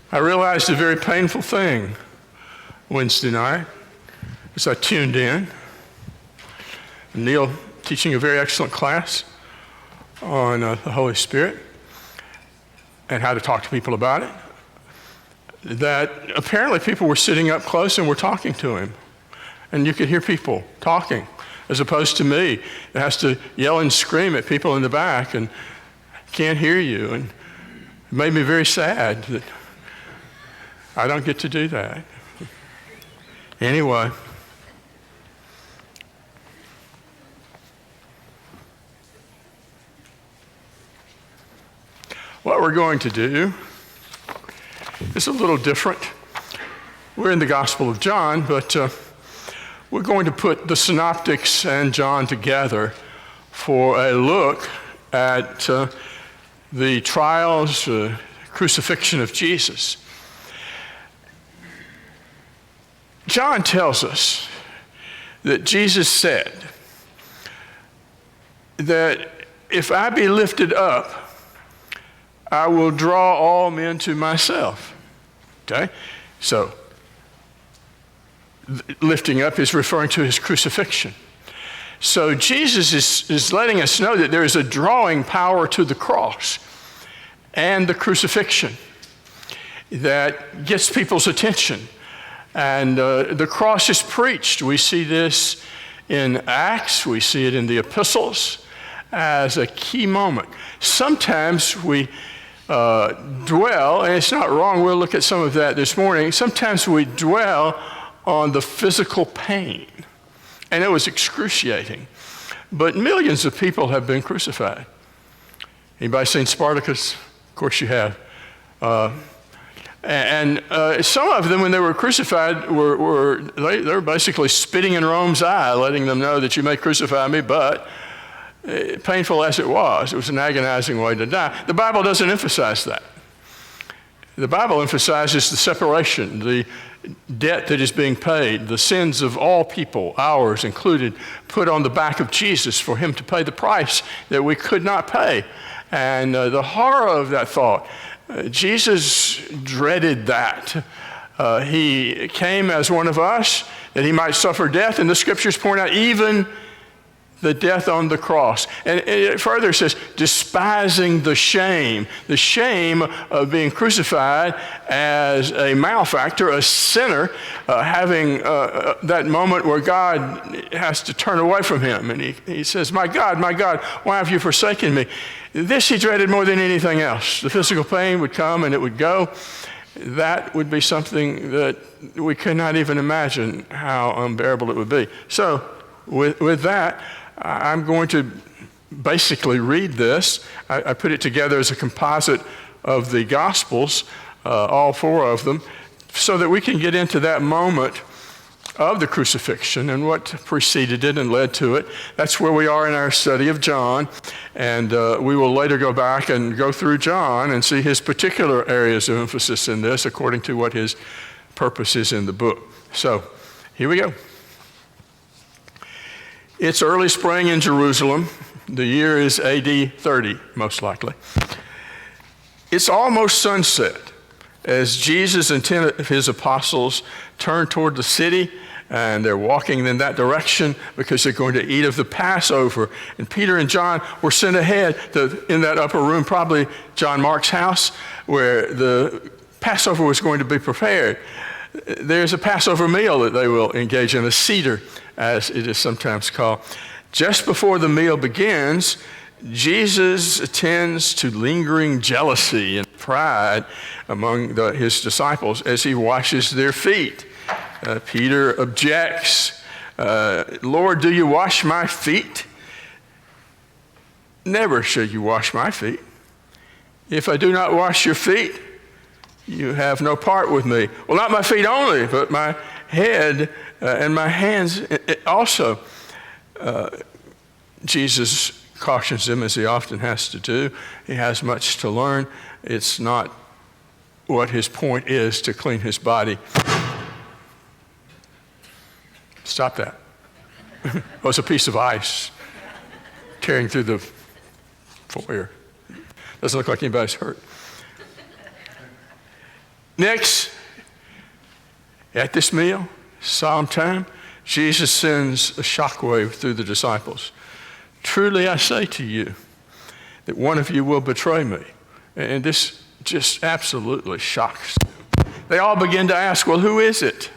I realized a very painful thing Wednesday night as I tuned in. Neil teaching a very excellent class on the Holy Spirit and how to talk to people about it. That apparently people were sitting up close and were talking to him. And you could hear people talking, as opposed to me that has to yell and scream at people in the back and can't hear you. And it made me very sad that I don't get to do that. Anyway. What we're going to do is a little different. We're in the Gospel of John, but we're going to put the synoptics and John together for a look at the trials, crucifixion of Jesus. John tells us that Jesus said that if I be lifted up, I will draw all men to myself. Okay? So, lifting up is referring to his crucifixion. So Jesus is letting us know that there is a drawing power to the cross and the crucifixion that gets people's attention. And the cross is preached. We see this in Acts. We see it in the epistles as a key moment. Sometimes we dwell, and it's not wrong, we'll look at some of that this morning. Sometimes we dwell on the physical pain. And it was excruciating. But millions of people have been crucified. Anybody seen Spartacus? Of course you have. And some of them, when they were crucified, they were basically spitting in Rome's eye, letting them know that you may crucify me, but painful as it was an agonizing way to die. The Bible doesn't emphasize that. The Bible emphasizes the separation, the debt that is being paid, the sins of all people, ours included, put on the back of Jesus for him to pay the price that we could not pay. And the horror of that thought, Jesus dreaded that. He came as one of us that he might suffer death, and the scriptures point out even the death on the cross. And it further says, despising the shame of being crucified as a malefactor, a sinner, having that moment where God has to turn away from him. And he says, my God, why have you forsaken me? This he dreaded more than anything else. The physical pain would come and it would go. That would be something that we could not even imagine how unbearable it would be. So with that, I'm going to basically read this. I put it together as a composite of the Gospels, all four of them, so that we can get into that moment of the crucifixion and what preceded it and led to it. That's where we are in our study of John, and we will later go back and go through John and see his particular areas of emphasis in this according to what his purpose is in the book. So, here we go. It's early spring in Jerusalem. The year is AD 30, most likely. It's almost sunset as Jesus and 10 of his apostles turn toward the city, and they're walking in that direction because they're going to eat of the Passover. And Peter and John were sent ahead in that upper room, probably John Mark's house, where the Passover was going to be prepared. There's a Passover meal that they will engage in, a seder, as it is sometimes called. Just before the meal begins, Jesus attends to lingering jealousy and pride among his disciples as he washes their feet. Peter objects, Lord, do you wash my feet? Never shall you wash my feet. If I do not wash your feet, you have no part with me. Well, not my feet only, but my head and my hands also. Jesus cautions him, as he often has to do. He has much to learn. It's not what his point is to clean his body. Stop that. Oh, it's a piece of ice tearing through the foyer. Doesn't look like anybody's hurt. Next, at this meal, solemn time, Jesus sends a shockwave through the disciples. Truly I say to you that one of you will betray me. And this just absolutely shocks them. They all begin to ask, well, who is it?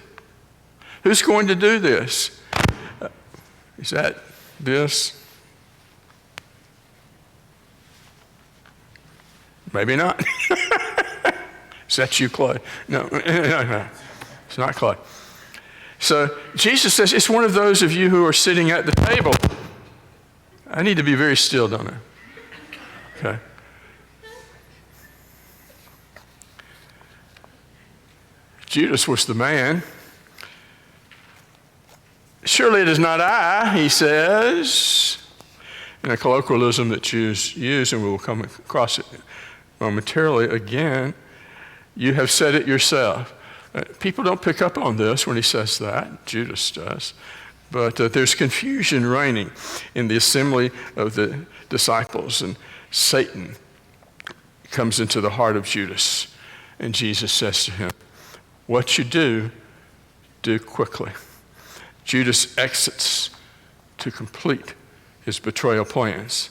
Who's going to do this? Is that this? Maybe not. Is that you, Clay? No, it's not Clay. So Jesus says, it's one of those of you who are sitting at the table. I need to be very still, don't I? Okay. Judas was the man. Surely it is not I, he says, in a colloquialism that Jews use, and we will come across it momentarily again. You have said it yourself. People don't pick up on this when he says that. Judas does. But there's confusion reigning in the assembly of the disciples, and Satan comes into the heart of Judas. And Jesus says to him, What you do quickly. Judas exits to complete his betrayal plans.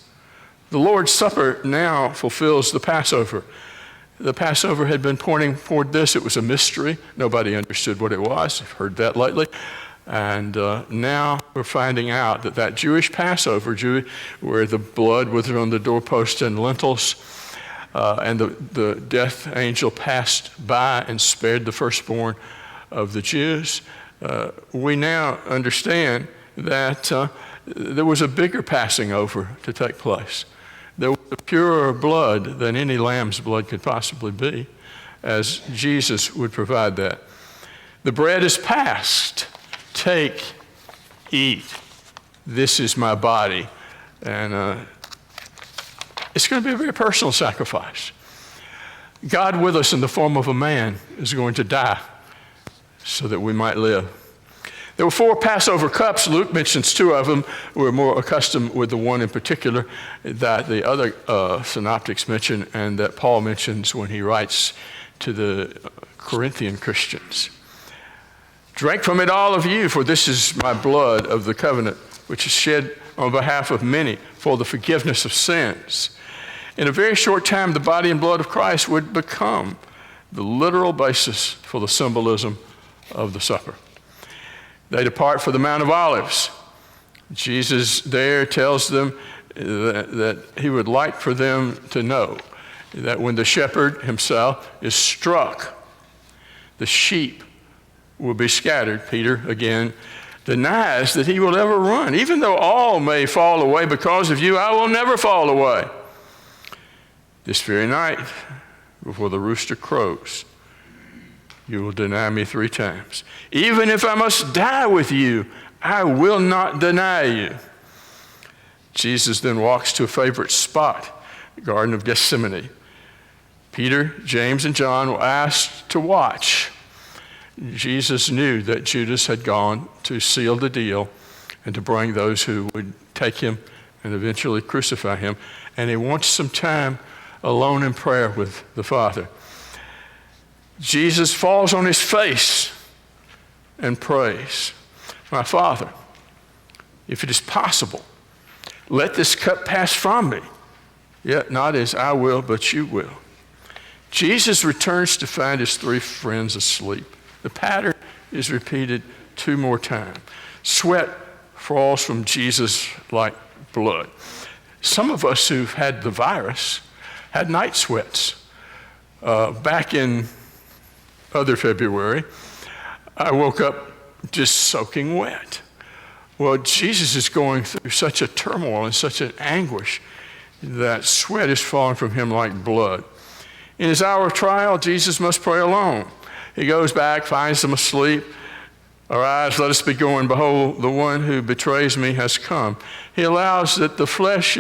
The Lord's Supper now fulfills the Passover. The Passover had been pointing toward this. It was a mystery. Nobody understood what it was. I've heard that lately. And now we're finding out that Jewish Passover, where the blood was on the doorpost and lintels, and the death angel passed by and spared the firstborn of the Jews, we now understand that there was a bigger passing over to take place. There was a purer blood than any lamb's blood could possibly be, as Jesus would provide that. The bread is passed. Take, eat. This is my body. And it's going to be a very personal sacrifice. God with us in the form of a man is going to die so that we might live. There were 4 Passover cups. Luke mentions 2 of them. We're more accustomed with the one in particular that the other synoptics mention and that Paul mentions when he writes to the Corinthian Christians. Drink from it, all of you, for this is my blood of the covenant, which is shed on behalf of many for the forgiveness of sins. In a very short time, the body and blood of Christ would become the literal basis for the symbolism of the supper. They depart for the Mount of Olives. Jesus there tells them that he would like for them to know that when the shepherd himself is struck, the sheep will be scattered. Peter, again, denies that he will ever run. Even though all may fall away because of you, I will never fall away. This very night, before the rooster crows, you will deny me 3 times. Even if I must die with you, I will not deny you. Jesus then walks to a favorite spot, the Garden of Gethsemane. Peter, James, and John were asked to watch. Jesus knew that Judas had gone to seal the deal and to bring those who would take him and eventually crucify him. And he wants some time alone in prayer with the Father. Jesus falls on his face and prays, my Father, if it is possible, let this cup pass from me, yet not as I will, but you will. Jesus returns to find his 3 friends asleep. The pattern is repeated 2 more times. Sweat falls from Jesus like blood. Some of us who've had the virus had night sweats. Back in other February, I woke up just soaking wet. Well, Jesus is going through such a turmoil and such an anguish that sweat is falling from him like blood. In his hour of trial, Jesus must pray alone. He goes back, finds them asleep. Arise, let us be going. Behold, the one who betrays me has come. He allows that the flesh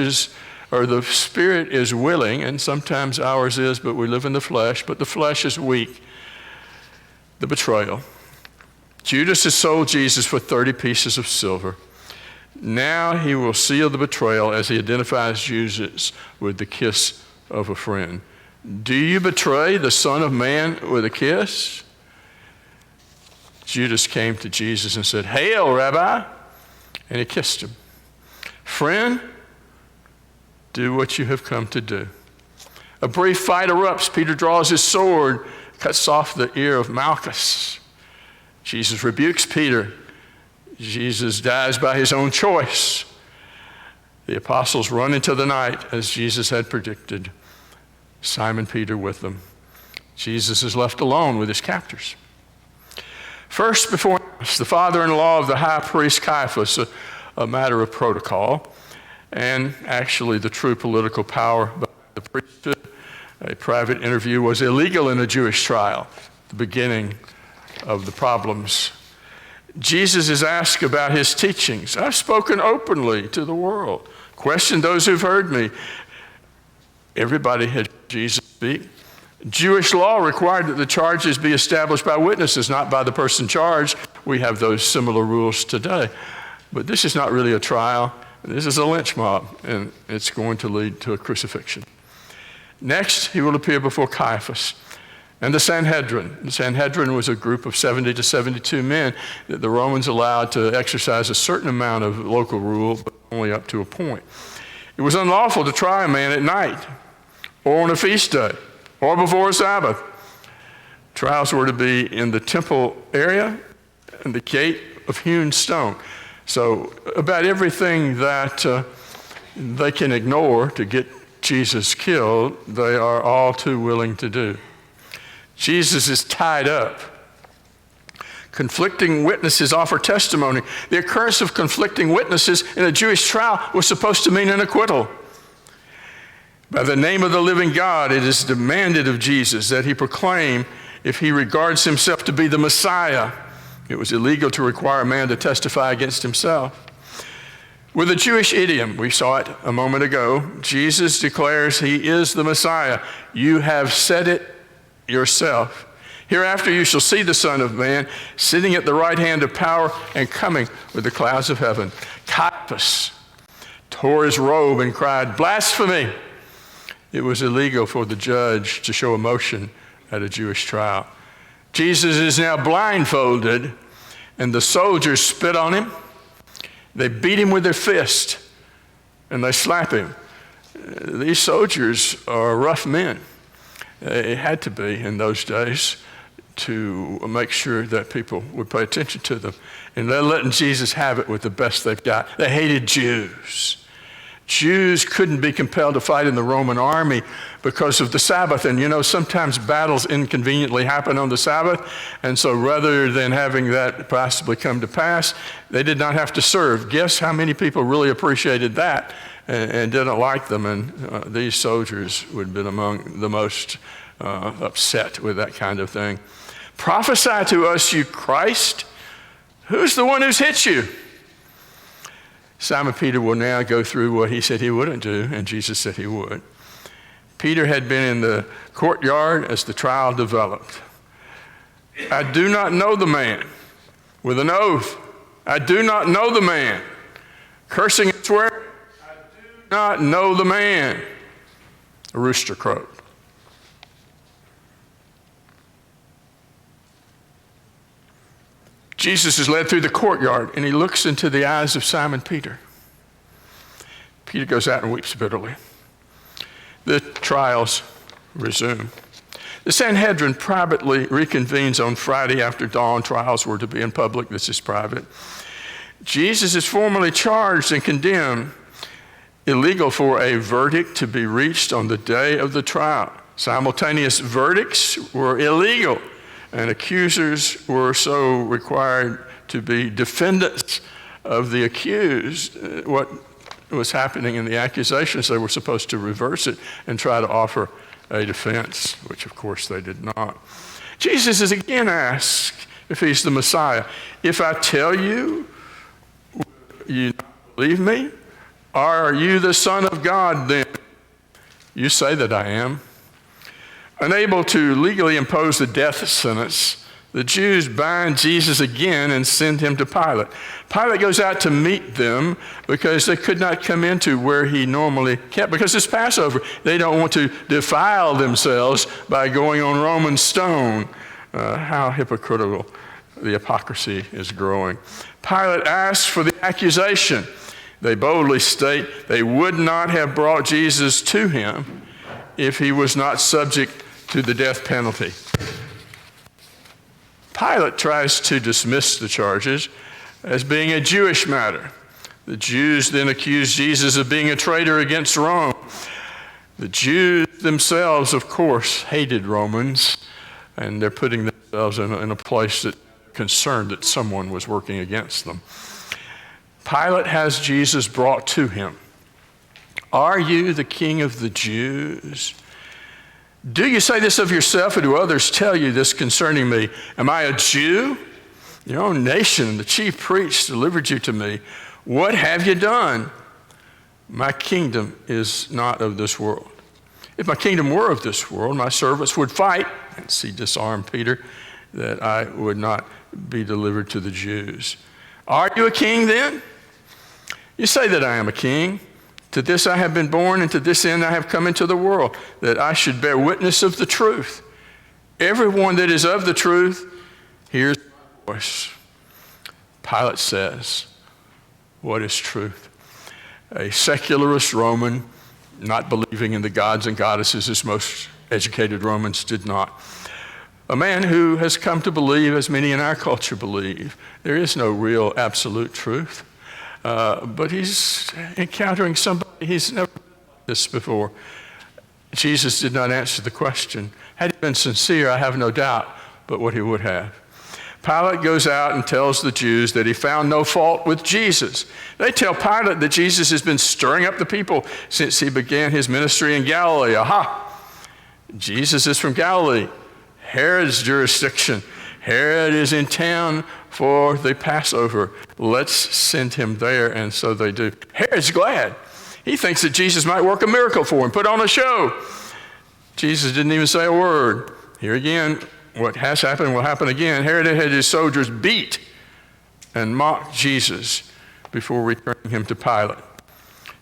or the spirit is willing, and sometimes ours is, but we live in the flesh, but the flesh is weak. The betrayal. Judas has sold Jesus for 30 pieces of silver. Now he will seal the betrayal as he identifies Jesus with the kiss of a friend. Do you betray the Son of Man with a kiss? Judas came to Jesus and said, Hail, Rabbi, and he kissed him. Friend, do what you have come to do. A brief fight erupts. Peter draws his sword, cuts off the ear of Malchus. Jesus rebukes Peter. Jesus dies by his own choice. The apostles run into the night as Jesus had predicted. Simon Peter with them. Jesus is left alone with his captors. First before us, the father-in-law of the high priest Caiaphas, a matter of protocol, and actually the true political power by the priesthood. A private interview was illegal in a Jewish trial, the beginning of the problems. Jesus is asked about his teachings. I've spoken openly to the world. Question those who've heard me. Everybody had Jesus speak. Jewish law required that the charges be established by witnesses, not by the person charged. We have those similar rules today. But this is not really a trial. This is a lynch mob, and it's going to lead to a crucifixion. Next, he will appear before Caiaphas. and the Sanhedrin. The Sanhedrin was a group of 70 to 72 men that the Romans allowed to exercise a certain amount of local rule, but only up to a point. It was unlawful to try a man at night, or on a feast day, or before a Sabbath. Trials were to be in the temple area and the gate of hewn stone. So about everything that they can ignore to get Jesus killed, they are all too willing to do. Jesus is tied up. Conflicting witnesses offer testimony. The occurrence of conflicting witnesses in a Jewish trial was supposed to mean an acquittal. By the name of the living God, it is demanded of Jesus that he proclaim if he regards himself to be the Messiah. It was illegal to require a man to testify against himself. With a Jewish idiom, we saw it a moment ago, Jesus declares he is the Messiah. You have said it yourself. Hereafter you shall see the Son of Man sitting at the right hand of power and coming with the clouds of heaven. Caiaphas tore his robe and cried, "Blasphemy!" It was illegal for the judge to show emotion at a Jewish trial. Jesus is now blindfolded, and the soldiers spit on him. They beat him with their fist, and they slap him. These soldiers are rough men. It had to be in those days to make sure that people would pay attention to them. And they're letting Jesus have it with the best they've got. They hated Jews. Jews couldn't be compelled to fight in the Roman army because of the Sabbath. And you know, sometimes battles inconveniently happen on the Sabbath. And so rather than having that possibly come to pass, they did not have to serve. Guess how many people really appreciated that and didn't like them? And these soldiers would have been among the most upset with that kind of thing. Prophesy to us, you Christ. Who's the one who's hit you? Simon Peter will now go through what he said he wouldn't do, and Jesus said he would. Peter had been in the courtyard as the trial developed. I do not know the man. With an oath, I do not know the man. Cursing and swearing, I do not know the man. A rooster crowed. Jesus is led through the courtyard, and he looks into the eyes of Simon Peter. Peter goes out and weeps bitterly. The trials resume. The Sanhedrin privately reconvenes on Friday after dawn. Trials were to be in public. This is private. Jesus is formally charged and condemned. Illegal for a verdict to be reached on the day of the trial. Simultaneous verdicts were illegal, and accusers were so required to be defendants of the accused. What was happening in the accusations, they were supposed to reverse it and try to offer a defense, which of course they did not. Jesus is again asked if he's the Messiah. If I tell you, will you not believe me? Are you the Son of God then? You say that I am. Unable to legally impose the death sentence, the Jews bind Jesus again and send him to Pilate. Pilate goes out to meet them because they could not come into where he normally kept, because it's Passover. They don't want to defile themselves by going on Roman stone. How hypocritical the hypocrisy is growing. Pilate asks for the accusation. They boldly state they would not have brought Jesus to him if he was not subject to the death penalty. Pilate tries to dismiss the charges as being a Jewish matter. The Jews then accuse Jesus of being a traitor against Rome. The Jews themselves, of course, hated Romans, and they're putting themselves in a place that they're concerned that someone was working against them. Pilate has Jesus brought to him. Are you the king of the Jews? Do you say this of yourself, or do others tell you this concerning me? Am I a Jew? Your own nation, the chief priests, delivered you to me. What have you done? My kingdom is not of this world. If my kingdom were of this world, my servants would fight, and he disarmed Peter, that I would not be delivered to the Jews. Are you a king then? You say that I am a king. To this I have been born, and to this end I have come into the world, that I should bear witness of the truth. Everyone that is of the truth hears my voice. Pilate says, what is truth? A secularist Roman, not believing in the gods and goddesses as most educated Romans did not. A man who has come to believe, as many in our culture believe, there is no real absolute truth. But he's encountering somebody he's never done this before. Jesus did not answer the question. Had he been sincere, I have no doubt, but what he would have. Pilate goes out and tells the Jews that he found no fault with Jesus. They tell Pilate that Jesus has been stirring up the people since he began his ministry in Galilee. Aha! Jesus is from Galilee, Herod's jurisdiction. Herod is in town for the Passover. Let's send him there, and so they do. Herod's glad. He thinks that Jesus might work a miracle for him, put on a show. Jesus didn't even say a word. Here again, what has happened will happen again. Herod had his soldiers beat and mocked Jesus before returning him to Pilate.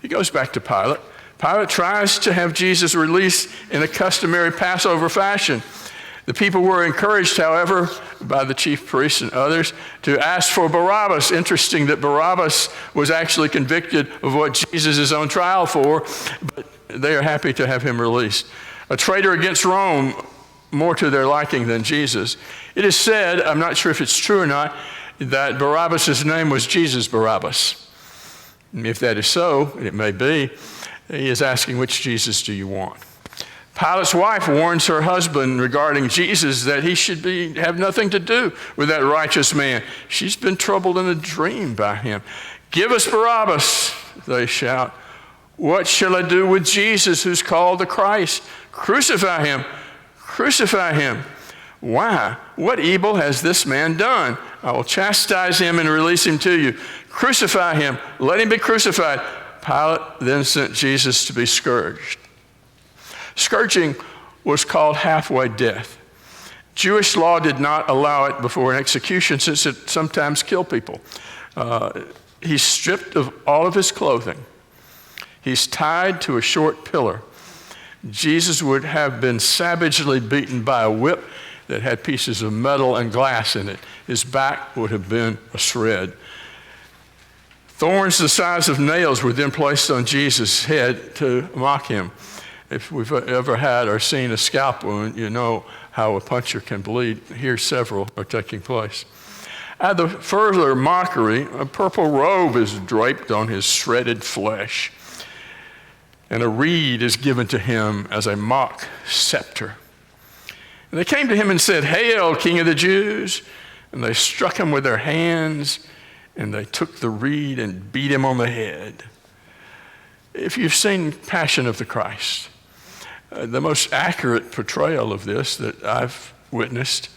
He goes back to Pilate. Pilate tries to have Jesus released in a customary Passover fashion. The people were encouraged, however, by the chief priests and others to ask for Barabbas. Interesting that Barabbas was actually convicted of what Jesus is on trial for, but they are happy to have him released. A traitor against Rome, more to their liking than Jesus. It is said, I'm not sure if it's true or not, that Barabbas' name was Jesus Barabbas. If that is so, it may be, he is asking, which Jesus do you want? Pilate's wife warns her husband regarding Jesus that he should have nothing to do with that righteous man. She's been troubled in a dream by him. Give us Barabbas, they shout. What shall I do with Jesus who's called the Christ? Crucify him. Crucify him. Why? What evil has this man done? I will chastise him and release him to you. Crucify him. Let him be crucified. Pilate then sent Jesus to be scourged. Scourging was called halfway death. Jewish law did not allow it before an execution since it sometimes killed people. He's stripped of all of his clothing. He's tied to a short pillar. Jesus would have been savagely beaten by a whip that had pieces of metal and glass in it. His back would have been a shred. Thorns the size of nails were then placed on Jesus' head to mock him. If we've ever had or seen a scalp wound, you know how a puncture can bleed. Here several are taking place. At the further mockery, a purple robe is draped on his shredded flesh, and a reed is given to him as a mock scepter. And they came to him and said, "Hail, King of the Jews!" And they struck him with their hands, and they took the reed and beat him on the head. If you've seen Passion of the Christ, the most accurate portrayal of this that I've witnessed,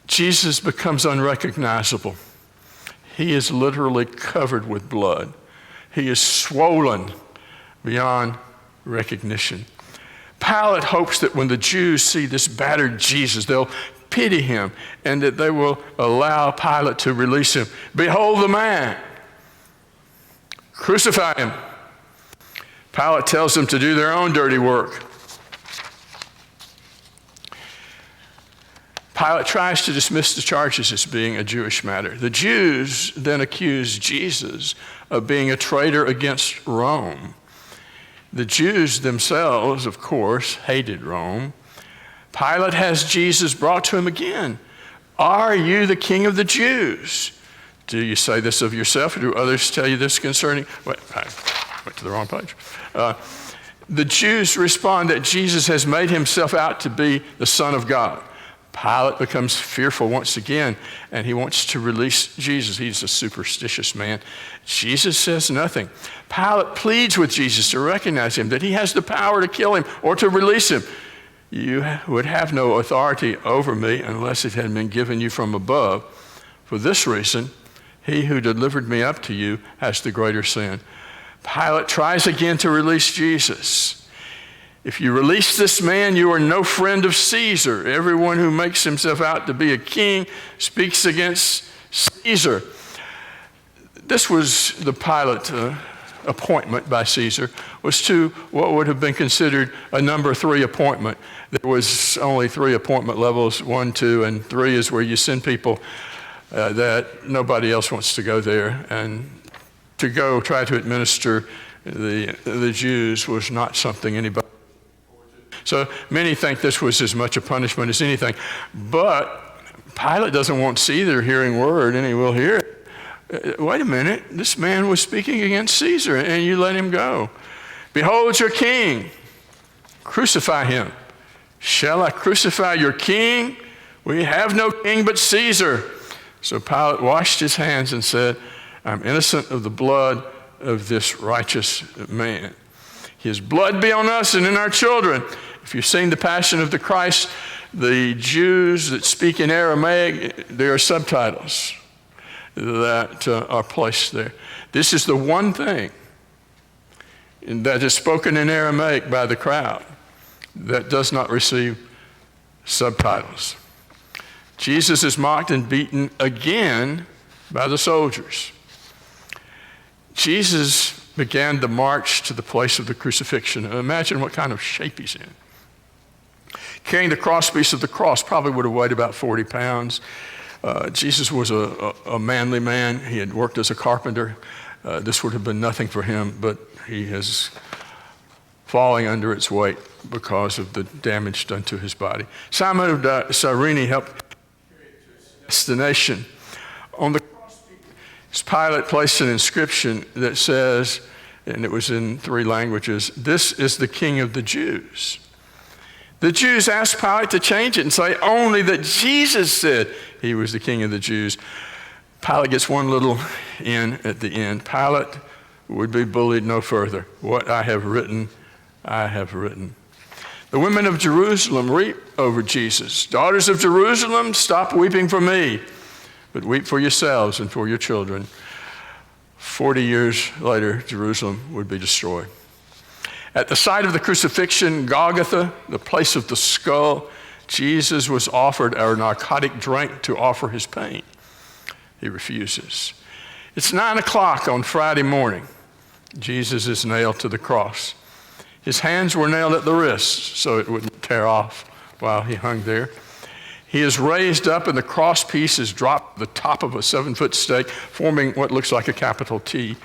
Jesus becomes unrecognizable. He is literally covered with blood. He is swollen beyond recognition. Pilate hopes that when the Jews see this battered Jesus, they'll pity him and that they will allow Pilate to release him. Behold the man. Crucify him. Pilate tells them to do their own dirty work. Pilate tries to dismiss the charges as being a Jewish matter. The Jews then accuse Jesus of being a traitor against Rome. The Jews themselves, of course, hated Rome. Pilate has Jesus brought to him again. Are you the king of the Jews? Do you say this of yourself, or do others tell you this concerning? Wait, I went to the wrong page. The Jews respond that Jesus has made himself out to be the Son of God. Pilate becomes fearful once again, and he wants to release Jesus. He's a superstitious man. Jesus says nothing. Pilate pleads with Jesus to recognize him, that he has the power to kill him or to release him. You would have no authority over me unless it had been given you from above. For this reason, he who delivered me up to you has the greater sin. Pilate tries again to release Jesus. If you release this man, you are no friend of Caesar. Everyone who makes himself out to be a king speaks against Caesar. This was the Pilate appointment by Caesar was to what would have been considered a number 3 appointment. There was only 3 appointment levels, 1, 2, and 3 is where you send people that nobody else wants to go there. And to go try to administer the Jews was not something anybody. So many think this was as much a punishment as anything. But Pilate doesn't want Caesar hearing word, and he will hear it. Wait a minute, this man was speaking against Caesar, and you let him go. Behold your king. Crucify him. Shall I crucify your king? We have no king but Caesar. So Pilate washed his hands and said, I'm innocent of the blood of this righteous man. His blood be on us and in our children. If you've seen the Passion of the Christ, the Jews that speak in Aramaic, there are subtitles that are placed there. This is the one thing that is spoken in Aramaic by the crowd that does not receive subtitles. Jesus is mocked and beaten again by the soldiers. Jesus began the march to the place of the crucifixion. Imagine what kind of shape he's in. Carrying the crosspiece of the cross, probably would have weighed about 40 pounds. Jesus was a manly man. He had worked as a carpenter. This would have been nothing for him, but he is falling under its weight because of the damage done to his body. Simon of Cyrene helped carry it to its destination. On the crosspiece, Pilate placed an inscription that says, and it was in 3 languages, "This is the King of the Jews." The Jews asked Pilate to change it and say only that Jesus said he was the King of the Jews. Pilate gets one little in at the end. Pilate would be bullied no further. What I have written, I have written. The women of Jerusalem weep over Jesus. Daughters of Jerusalem, stop weeping for me, but weep for yourselves and for your children. 40 years later, Jerusalem would be destroyed. At the site of the crucifixion, Golgotha, the place of the skull, Jesus was offered a narcotic drink to offer his pain. He refuses. It's 9 o'clock on Friday morning. Jesus is nailed to the cross. His hands were nailed at the wrists so it wouldn't tear off while he hung there. He is raised up and the cross piece is dropped at the top of a 7-foot stake, forming what looks like a capital T.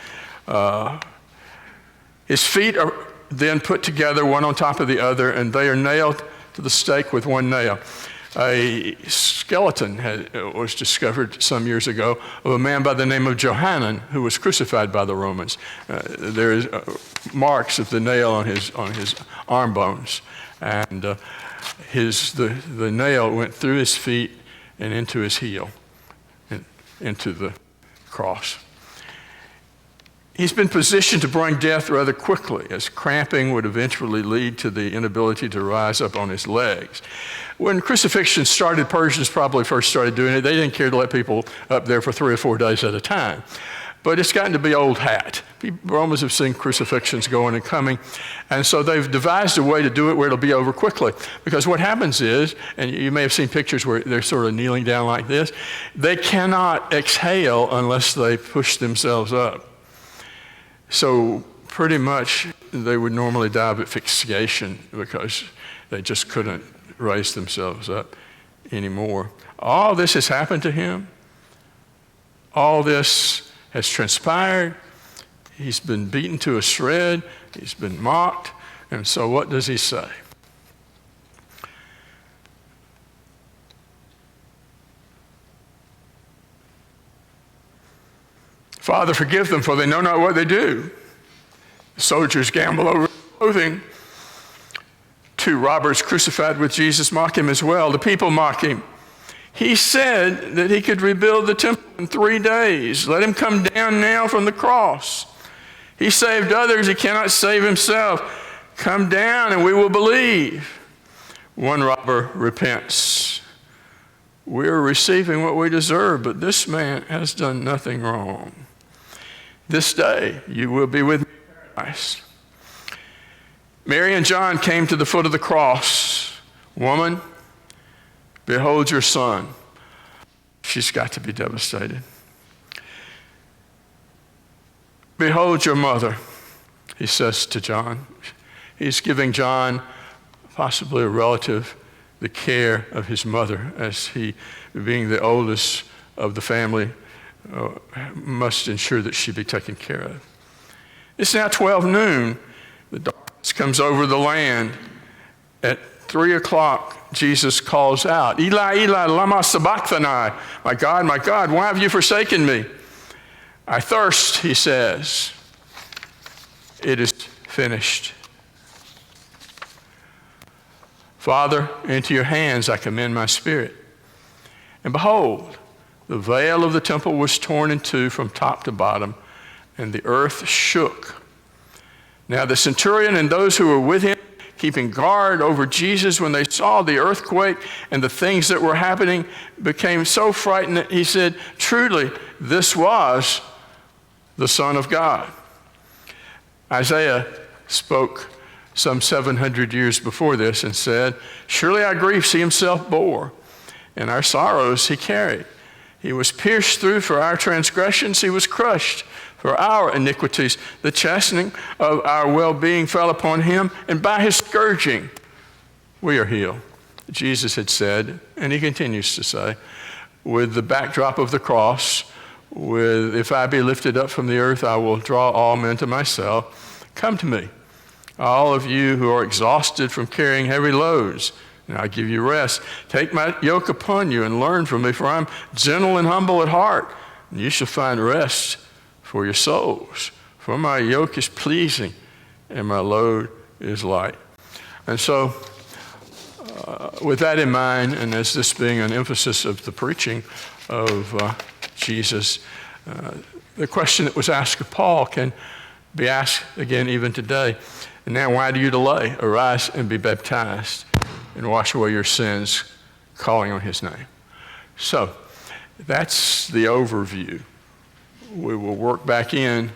His feet are then put together, one on top of the other, and they are nailed to the stake with one nail. A skeleton was discovered some years ago of a man by the name of Johanan who was crucified by the Romans. There is marks of the nail on his arm bones, and the nail went through his feet and into his heel, and into the cross. He's been positioned to bring death rather quickly, as cramping would eventually lead to the inability to rise up on his legs. When crucifixion started, Persians probably first started doing it. They didn't care to let people up there for 3 or 4 days at a time. But it's gotten to be old hat. Romans have seen crucifixions going and coming, and so they've devised a way to do it where it'll be over quickly. Because what happens is, and you may have seen pictures where they're sort of kneeling down like this, they cannot exhale unless they push themselves up. So pretty much they would normally die of asphyxiation because they just couldn't raise themselves up anymore. All this has happened to him. All this has transpired. He's been beaten to a shred. He's been mocked. And so what does he say? Father, forgive them, for they know not what they do. The soldiers gamble over his clothing. 2 robbers crucified with Jesus mock him as well. The people mock him. He said that he could rebuild the temple in 3 days. Let him come down now from the cross. He saved others. He cannot save himself. Come down and we will believe. One robber repents. We're receiving what we deserve, but this man has done nothing wrong. This day you will be with me in paradise. Mary and John came to the foot of the cross. Woman, behold your son. She's got to be devastated. Behold your mother. he says to John. He's giving John, possibly a relative, the care of his mother, as he, being the oldest of the family, must ensure that she be taken care of. It's now 12 noon. The darkness comes over the land. At 3 o'clock, Jesus calls out, Eli, Eli, lama sabachthani. My God, why have you forsaken me? I thirst, he says. It is finished. Father, into your hands I commend my spirit. And behold, the veil of the temple was torn in two from top to bottom, and the earth shook. Now the centurion and those who were with him, keeping guard over Jesus, when they saw the earthquake and the things that were happening, became so frightened that he said, truly, this was the Son of God. Isaiah spoke some 700 years before this and said, surely our griefs he himself bore, and our sorrows he carried. He was pierced through for our transgressions, he was crushed for our iniquities. The chastening of our well-being fell upon him, and by his scourging we are healed. Jesus had said, and he continues to say, with the backdrop of the cross, with if I be lifted up from the earth, I will draw all men to myself. Come to me, all of you who are exhausted from carrying heavy loads, and I give you rest. Take my yoke upon you and learn from me, for I'm gentle and humble at heart, and you shall find rest for your souls. For my yoke is pleasing, and my load is light. And so, with that in mind, and as this being an emphasis of the preaching of Jesus, the question that was asked of Paul can be asked again even today. And now, why do you delay? Arise and be baptized and wash away your sins, calling on his name. So, that's the overview. We will work back in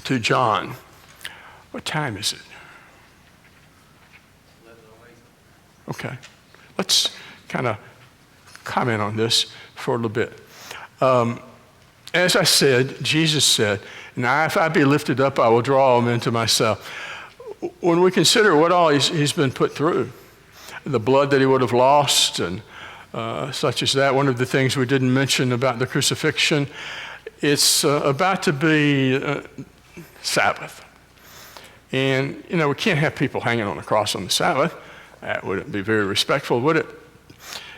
to John. What time is it? Okay. Let's kind of comment on this for a little bit. As I said, Jesus said, now if I be lifted up, I will draw all men to myself. When we consider what all he's been put through, the blood that he would have lost and such as that, one of the things we didn't mention about the crucifixion, it's about to be Sabbath. And, we can't have people hanging on the cross on the Sabbath. That wouldn't be very respectful, would it?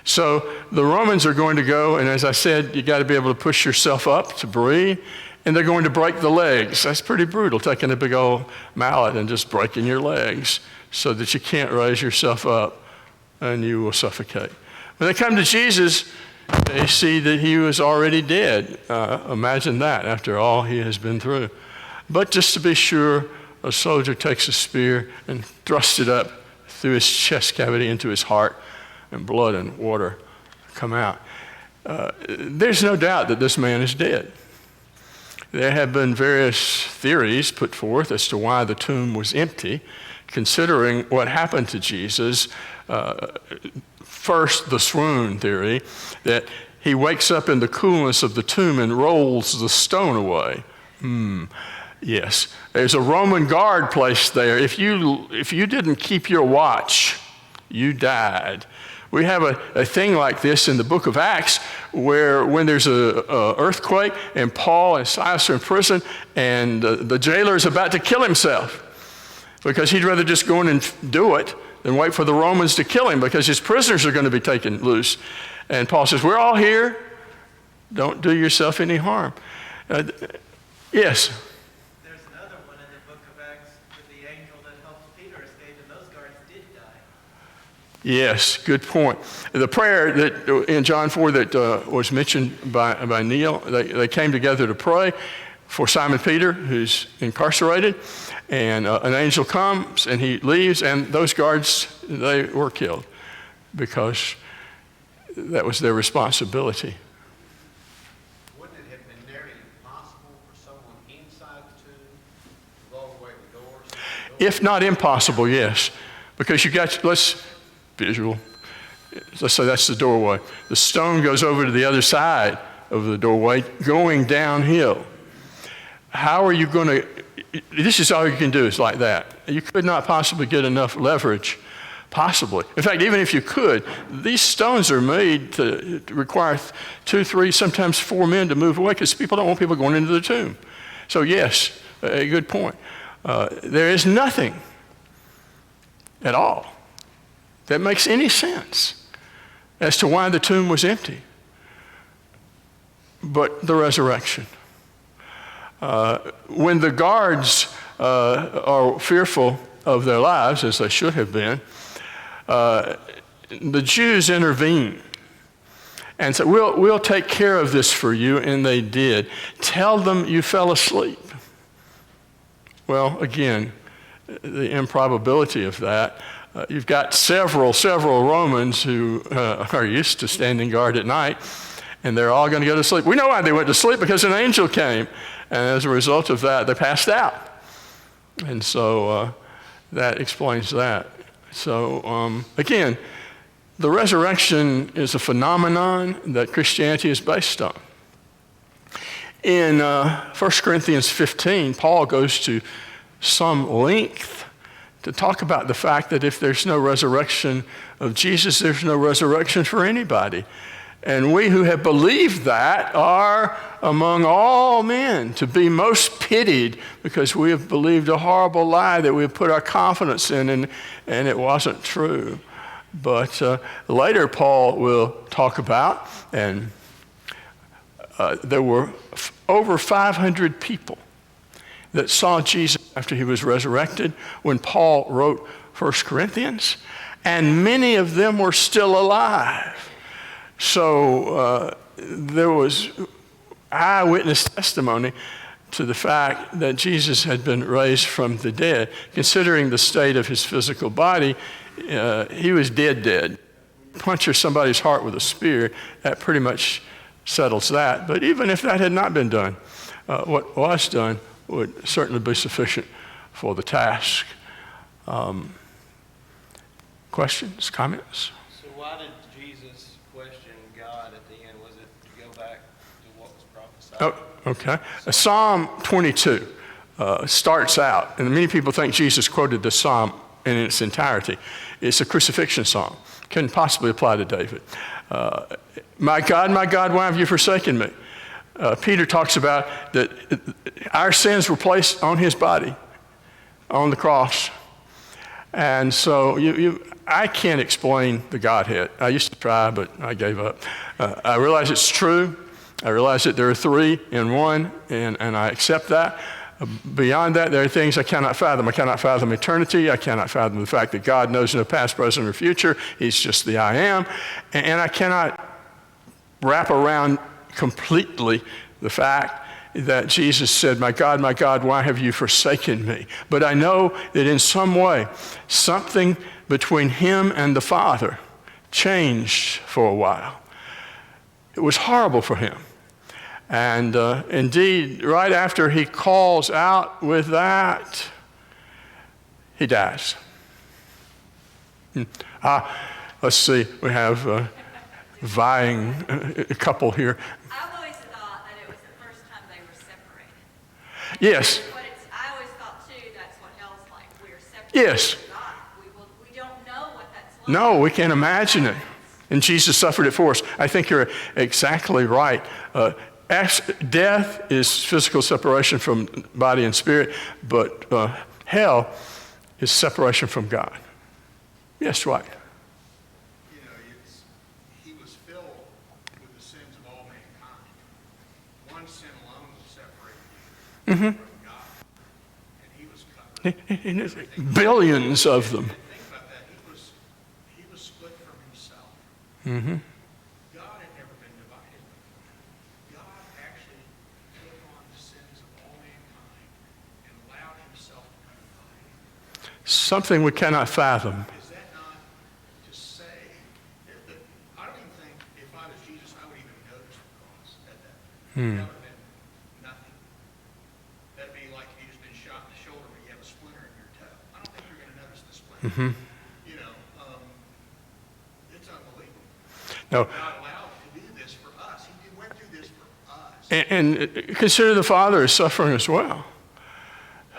So the Romans are going to go, and as I said, you got to be able to push yourself up to breathe, and they're going to break the legs. That's pretty brutal, taking a big old mallet and just breaking your legs so that you can't raise yourself up and you will suffocate. When they come to Jesus, they see that he was already dead. Imagine that after all he has been through. But just to be sure, a soldier takes a spear and thrusts it up through his chest cavity into his heart, and blood and water come out. There's no doubt that this man is dead. There have been various theories put forth as to why the tomb was empty, considering what happened to Jesus. First, the swoon theory, that he wakes up in the coolness of the tomb and rolls the stone away. Yes, there's a Roman guard placed there. If you didn't keep your watch, you died. We have a thing like this in the book of Acts, where when there's a earthquake and Paul and Silas are in prison, and the jailer is about to kill himself because he'd rather just go in and do it than wait for the Romans to kill him, because his prisoners are going to be taken loose. And Paul says, we're all here. Don't do yourself any harm. Yes? There's another one in the book of Acts with the angel that helps Peter escape, and those guards did die. Yes, good point. The prayer that in John 4 that was mentioned by Neil, they came together to pray for Simon Peter, who's incarcerated, and an angel comes and he leaves, and those guards, they were killed because that was their responsibility. Wouldn't it have been nearly impossible for someone inside the tomb to roll away the doors? If not impossible, yes, because you got, let's say that's the doorway. The stone goes over to the other side of the doorway, going downhill. How are you going to this is all you can do is like that. You could not possibly get enough leverage, possibly. In fact, even if you could, these stones are made to require 2, 3, sometimes 4 men to move away because people don't want people going into the tomb. So yes, a good point. There is nothing at all that makes any sense as to why the tomb was empty but the resurrection. When the guards are fearful of their lives, as they should have been, the Jews intervene and said, we'll take care of this for you, and they did. Tell them you fell asleep. Well, again, the improbability of that. You've got several Romans who are used to standing guard at night, and they're all going to go to sleep. We know why they went to sleep, because an angel came, and as a result of that, they passed out. And so that explains that. So again, the resurrection is a phenomenon that Christianity is based on. In 1 Corinthians 15, Paul goes to some length to talk about the fact that if there's no resurrection of Jesus, there's no resurrection for anybody. And we who have believed that are among all men to be most pitied, because we have believed a horrible lie that we have put our confidence in, and it wasn't true. But later Paul will talk about, and there were over 500 people that saw Jesus after he was resurrected when Paul wrote 1 Corinthians, and many of them were still alive. So there was eyewitness testimony to the fact that Jesus had been raised from the dead. Considering the state of his physical body, he was dead. Puncture somebody's heart with a spear, that pretty much settles that. But even if that had not been done, what was done would certainly be sufficient for the task. Questions, comments? So why did Jesus question God at the end? Was it to go back to what was prophesied? Oh, okay. Psalm 22 starts out, and many people think Jesus quoted the psalm in its entirety. It's a crucifixion psalm. Couldn't possibly apply to David. My God, why have you forsaken me? Peter talks about that our sins were placed on his body, on the cross. And so I can't explain the Godhead. I used to try, but I gave up. I realize it's true. I realize that there are 3 in one, and I accept that. Beyond that, there are things I cannot fathom. I cannot fathom eternity. I cannot fathom the fact that God knows no past, present, or future. He's just the I am. And I cannot wrap around completely the fact that Jesus said, my God, why have you forsaken me? But I know that in some way, something between him and the Father changed for a while. It was horrible for him. And indeed, right after he calls out with that, he dies. Let's see, we have vying a couple here. I've always thought that it was the first time they were separated. Yes. But I always thought, too, that's what hell's like. We're separated Yes. from God. We don't know what that's like. No, we can't imagine it. And Jesus suffered it for us. I think you're exactly right. Death is physical separation from body and spirit, but hell is separation from God. Yes, right. You know, he was filled with the sins of all mankind. One sin alone will separate you from God. And he was covered. Billions of them. Think about that. He was split from himself. Mm-hmm. God had never been divided. God actually took on the sins of all mankind and allowed himself to come and die. Something we cannot fathom. Is that not to say that I don't even think if I was Jesus, I would even notice the cross at that. That would have been nothing. That'd be like if you just been shot in the shoulder where you have a splinter in your toe. I don't think you're going to notice the splinter. Mm-hmm. You know, it's unbelievable. No. God allowed to do this for us. He went through this for us. And consider the Father is suffering as well.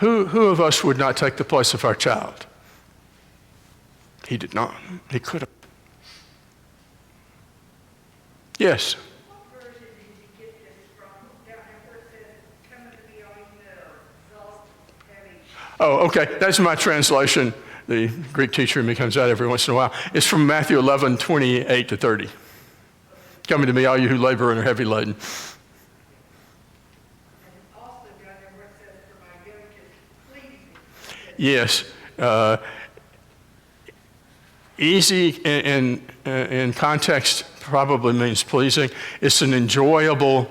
Who of us would not take the place of our child? He did not. He could have. Yes. What version did you get this from? Down there where it says, "Come unto me, all you that are exhausted, heavy." Oh, okay. That's my translation. The Greek teacher in me comes out every once in a while. It's from Matthew 11:28 to 30. Come to me, all you who labor and are heavy laden. And also down there where it says, "For my yoke is pleasing." Yes. Easy in context probably means pleasing. It's an enjoyable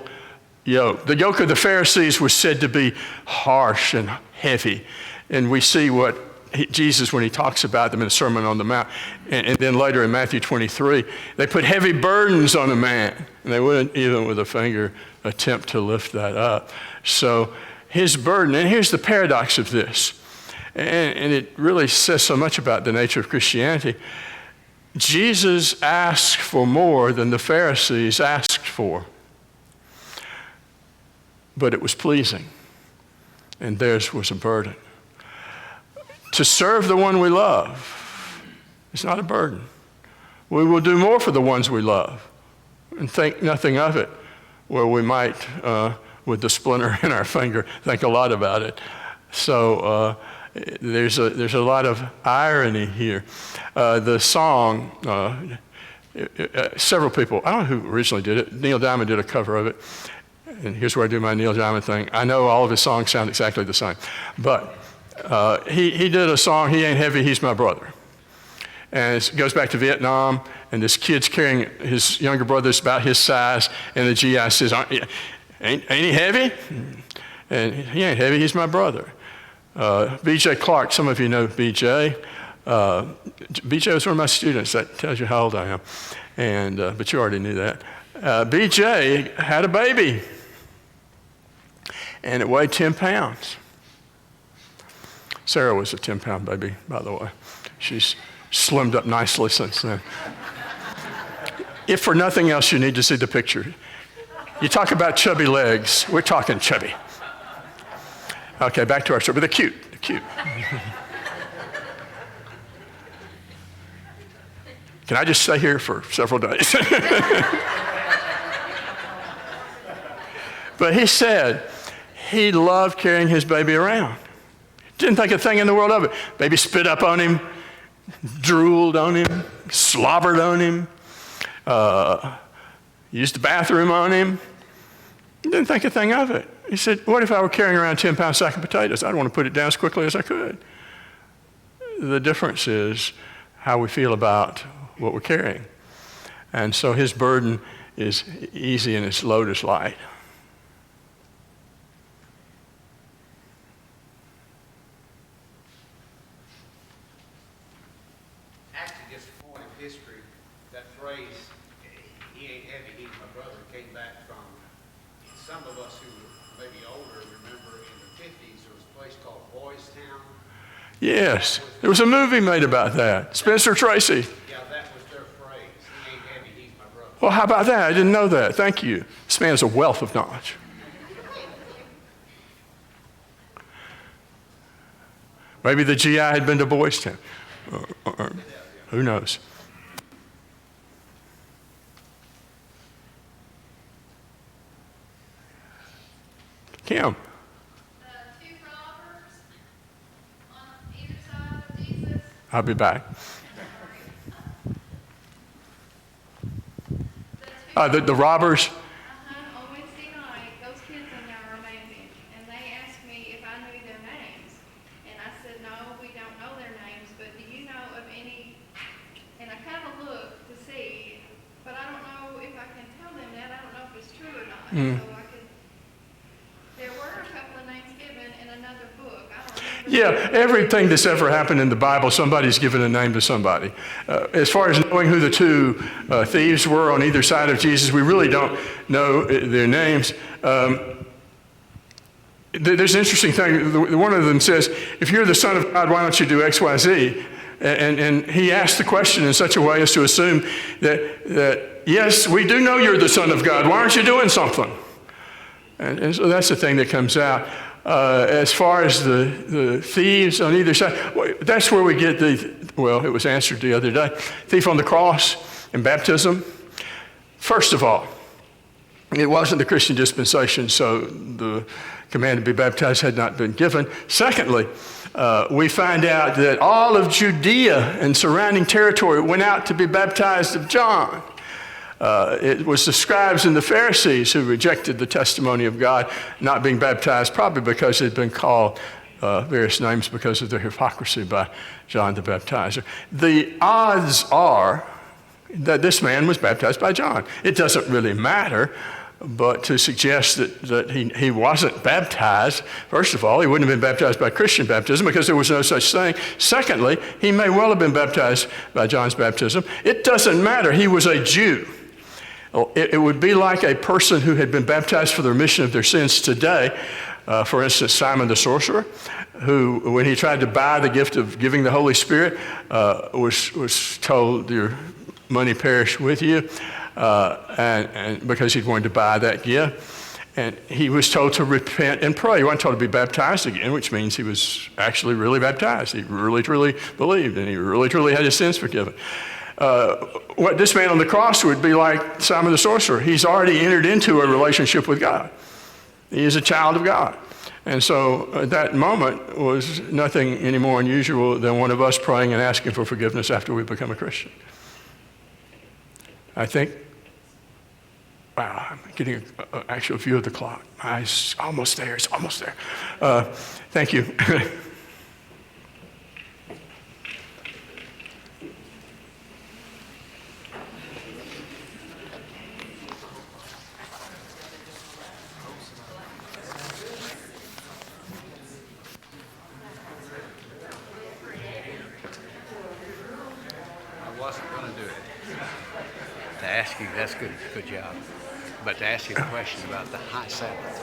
yoke. The yoke of the Pharisees was said to be harsh and heavy. And we see what Jesus, when he talks about them in the Sermon on the Mount, and then later in Matthew 23, they put heavy burdens on a man, and they wouldn't even with a finger attempt to lift that up. So his burden, and here's the paradox of this, and it really says so much about the nature of Christianity. Jesus asked for more than the Pharisees asked for, but it was pleasing, and theirs was a burden. To serve the one we love is not a burden. We will do more for the ones we love and think nothing of it, where we might, with the splinter in our finger, think a lot about it. So there's a lot of irony here. The song, several people, I don't know who originally did it. Neil Diamond did a cover of it. And here's where I do my Neil Diamond thing. I know all of his songs sound exactly the same. But he did a song, He Ain't Heavy, He's My Brother. And it goes back to Vietnam, and this kid's carrying his younger brother's about his size, and the GI says, ain't he heavy? And he ain't heavy, he's my brother. B.J. Clark, some of you know B.J. B.J. was one of my students. That tells you how old I am. And but you already knew that. B.J. had a baby, and it weighed 10 pounds. Sarah was a 10-pound baby, by the way. She's slimmed up nicely since then. If for nothing else, you need to see the picture. You talk about chubby legs. We're talking chubby. Okay, back to our story. But they're cute. They're cute. Can I just stay here for several days? But he said he loved carrying his baby around. Didn't think a thing in the world of it. Baby spit up on him, drooled on him, slobbered on him, used the bathroom on him. Didn't think a thing of it. He said, what if I were carrying around a 10-pound sack of potatoes? I'd want to put it down as quickly as I could. The difference is how we feel about what we're carrying. And so his burden is easy and his load is light. Actually, just a point of history, that phrase, "He ain't heavy, he's my brother," came back from some of us who were maybe older remember in the 50s there was a place called Boys Town. Yes, there was a movie made about that. Spencer Tracy. Yeah, that was their phrase. "He ain't heavy, he's my brother." Well, how about that? I didn't know that. Thank you. This man is a wealth of knowledge. Maybe the GI had been to Boys Town. Or who knows? Kim. Two robbers on either side of Jesus. I'll be back. The robbers. On Wednesday night, those kids in there are amazing, and they asked me if I knew their names, and I said, no, we don't know their names, but do you know of any, and I kind of looked to see, but I don't know if I can tell them that, I don't know if it's true or not, so I could, there were a couple of names given in another book, I don't remember. Yeah, everything that's ever happened in the Bible, somebody's given a name to somebody. As far as knowing who the two thieves were on either side of Jesus, we really don't know their names. There's an interesting thing. One of them says, if you're the Son of God, why don't you do X, Y, Z? And he asked the question in such a way as to assume that yes, we do know you're the Son of God. Why aren't you doing something? And so that's the thing that comes out. As far as the thieves on either side, well, that's where we get it was answered the other day. Thief on the cross and baptism. First of all, it wasn't the Christian dispensation, so the command to be baptized had not been given. Secondly, we find out that all of Judea and surrounding territory went out to be baptized of John. It was the scribes and the Pharisees who rejected the testimony of God, not being baptized, probably because they'd been called various names because of their hypocrisy by John the Baptizer. The odds are that this man was baptized by John. It doesn't really matter, but to suggest that he wasn't baptized, first of all, he wouldn't have been baptized by Christian baptism because there was no such thing. Secondly, he may well have been baptized by John's baptism. It doesn't matter. He was a Jew. It would be like a person who had been baptized for the remission of their sins today. For instance, Simon the sorcerer, who, when he tried to buy the gift of giving the Holy Spirit, was told, your money perish with you, and because he'd wanted to buy that gift. And he was told to repent and pray. He wasn't told to be baptized again, which means he was actually really baptized. He really, truly believed, and he really, truly had his sins forgiven. What this man on the cross would be like Simon the sorcerer. He's already entered into a relationship with God. He is a child of God. And so that moment was nothing any more unusual than one of us praying and asking for forgiveness after we become a Christian. I think, wow, I'm getting an actual view of the clock. My eyes almost there, it's almost there. Thank you. I wasn't going to do it. To ask you, that's good job. But to ask you a question about the high Sabbath.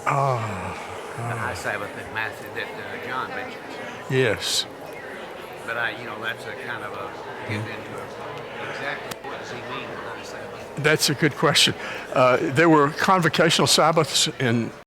The high Sabbath that John mentions. Yes. But that's a kind of a get into it. Exactly what does he mean by high Sabbath? That's a good question. There were convocational Sabbaths in